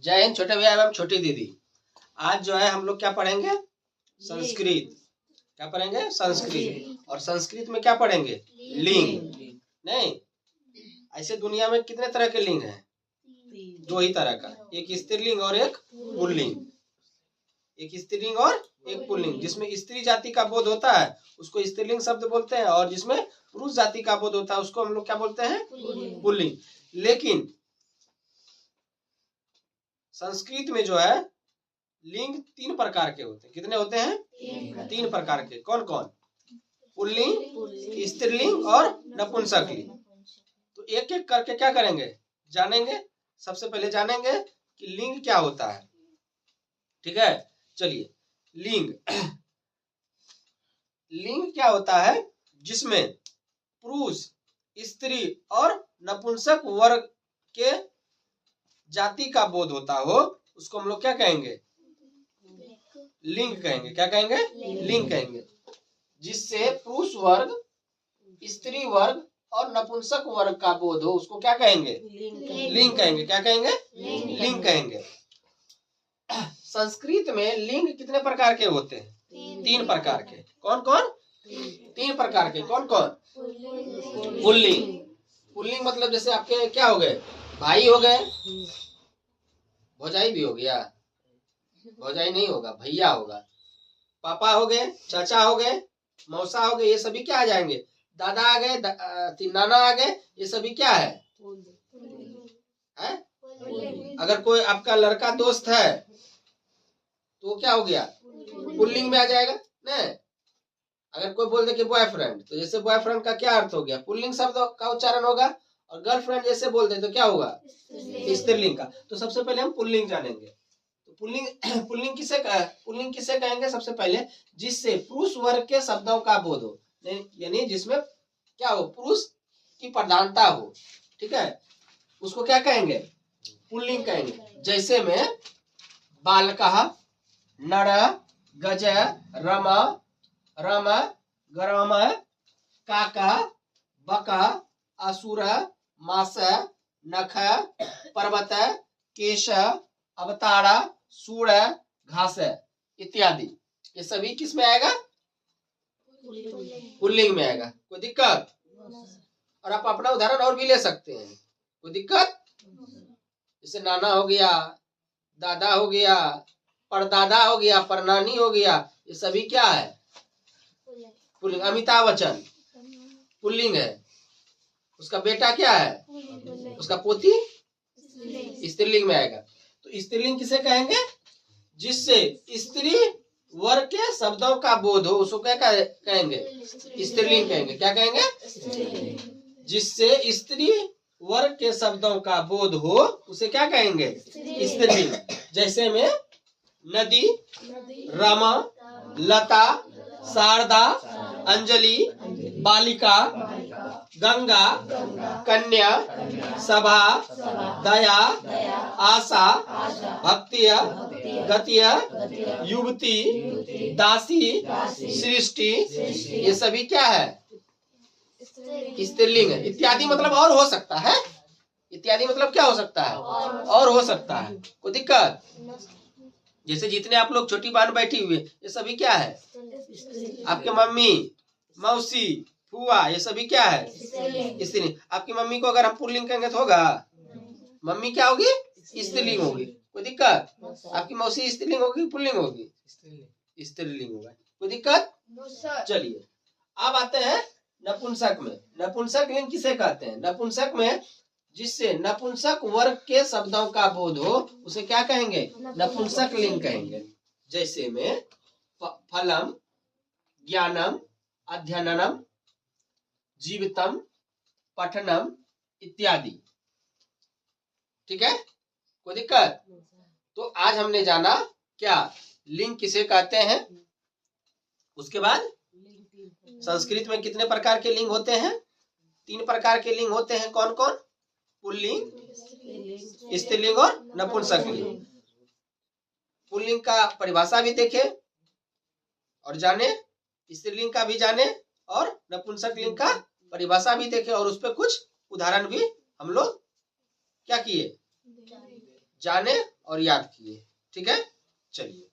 जय हिंद छोटे भैया एवं छोटी दीदी। आज जो है हम लोग क्या पढ़ेंगे? संस्कृत। क्या पढ़ेंगे? संस्कृत। और संस्कृत में क्या पढ़ेंगे? लिंग। नहीं, ऐसे दुनिया में कितने तरह के लिंग हैं? दो ही तरह का, एक स्त्रीलिंग और एक पुल्लिंग। एक स्त्रीलिंग और एक पुल्लिंग। जिसमें स्त्री जाति का बोध होता है उसको स्त्रीलिंग शब्द बोलते हैं, और जिसमें पुरुष जाति का बोध होता है उसको हम लोग क्या बोलते हैं? पुल्लिंग। लेकिन संस्कृत में जो है लिंग 3 प्रकार के होते हैं। कितने होते हैं? 3 प्रकार के। कौन कौन? पुल्लिंग, स्त्रीलिंग और नपुंसकलिंग। तो एक एक करके क्या करेंगे? जानेंगे। सबसे पहले जानेंगे कि लिंग क्या होता है। ठीक है, चलिए। लिंग लिंग क्या होता है? जिसमें पुरुष, स्त्री और नपुंसक वर्ग के जाति का बोध होता हो उसको हम लोग क्या कहेंगे? लिंग कहेंगे। क्या कहेंगे? लिंग कहेंगे। जिससे पुरुष वर्ग, स्त्री वर्ग और नपुंसक वर्ग का बोध हो उसको क्या कहेंगे? लिंग कहेंगे। क्या कहेंगे? लिंग कहेंगे। संस्कृत में लिंग कितने प्रकार के होते हैं? 3 प्रकार के। कौन कौन? 3 प्रकार के। कौन कौन? पुल्लिंग। पुल्लिंग मतलब जैसे आपके क्या हो गए? भाई हो गए, भौजाई भी हो गया, भौजाई नहीं होगा, भैया होगा, पापा हो गए, चाचा हो गए, मौसा हो गए, ये सभी क्या आ जाएंगे? दादा आ गए, नाना आ गए, ये सभी क्या है? अगर कोई आपका लड़का दोस्त है तो क्या हो गया? पुल्लिंग में आ जाएगा ना। अगर कोई बोल दे कि बॉयफ्रेंड, तो जैसे बॉयफ्रेंड का क्या अर्थ हो गया? पुल्लिंग शब्द का उच्चारण होगा। और गर्लफ्रेंड जैसे बोल दे तो क्या होगा? स्त्रीलिंग का। तो सबसे पहले हम पुल्लिंग जानेंगे। तो पुल्लिंग किसे कहेंगे? सबसे पहले जिससे पुरुष वर्ग के शब्दों का बोध हो, यानी जिसमें क्या हो? पुरुष की प्रधानता हो। ठीक है, उसको क्या कहेंगे? पुल्लिंग कहेंगे। जैसे में बालकः, नर, गज, रमा, रम, गरम, काका, बका, असुर, मास, नख, पर्वत, केश, अवतारा, सूर, घास इत्यादि। ये सभी किस में आएगा? पुल्लिंग में आएगा। कोई दिक्कत? और आप अपना उदाहरण और भी ले सकते हैं। कोई दिक्कत? जैसे नाना हो गया, दादा हो गया, परदादा हो गया, परनानी हो गया, ये सभी क्या है? पुल्लिंग। अमिताभ बच्चन पुल्लिंग है। उसका बेटा क्या है? उसका पोती स्त्रीलिंग में आएगा। तो स्त्रीलिंग किसे कहेंगे? जिससे स्त्री वर्ग के शब्दों का बोध हो उसको क्या कहेंगे? स्त्रीलिंग कहेंगे। क्या कहेंगे? जिससे स्त्री वर्ग के शब्दों का बोध हो उसे क्या कहेंगे? स्त्रीलिंग। जैसे में नदी, रमा, लता, शारदा, अंजलि, बालिका, गंगा, कन्या, सभा, दया, आशा, भक्तिय, गतिय, युवती, दासी, सृष्टि, ये सभी क्या है? स्त्रीलिंग है। इत्यादि मतलब और हो सकता है। इत्यादि मतलब क्या हो सकता है? और हो सकता है। कोई दिक्कत? जैसे जितने आप लोग छोटी बहन बैठी हुई ये सभी क्या है? आपके मम्मी, मौसी, फुआ, ये सभी क्या है? स्त्रीलिंग। आपकी मम्मी को अगर हम पुल्लिंग कहेंगे तो होगा? मम्मी क्या होगी? स्त्रीलिंग होगी। कोई दिक्कत? आपकी मौसी स्त्रीलिंग होगी, पुल्लिंग होगी? स्त्रीलिंग होगा। कोई दिक्कत? चलिए, अब आते हैं नपुंसक में। नपुंसक लिंग किसे कहते हैं? नपुंसक में जिससे नपुंसक वर्ग के शब्दों का बोध हो उसे क्या कहेंगे? नपुंसक लिंग कहेंगे। जैसे में फलम, ज्ञानम, अध्ययनम, जीवितम, पठनम इत्यादि। ठीक है, कोई दिक्कत? तो आज हमने जाना क्या लिंग किसे कहते हैं। उसके बाद संस्कृत में कितने प्रकार के लिंग होते हैं? 3 प्रकार के लिंग होते हैं। कौन कौन? पुल्लिंग, स्त्रीलिंग और नपुंसक लिंग। पुल्लिंग का परिभाषा भी देखे और जाने, स्त्रीलिंग का भी जाने और नपुंसक लिंग का परिभाषा भी देखे, और उस पर कुछ उदाहरण भी हम लोग क्या किए? जाने और याद किए। ठीक है, चलिए।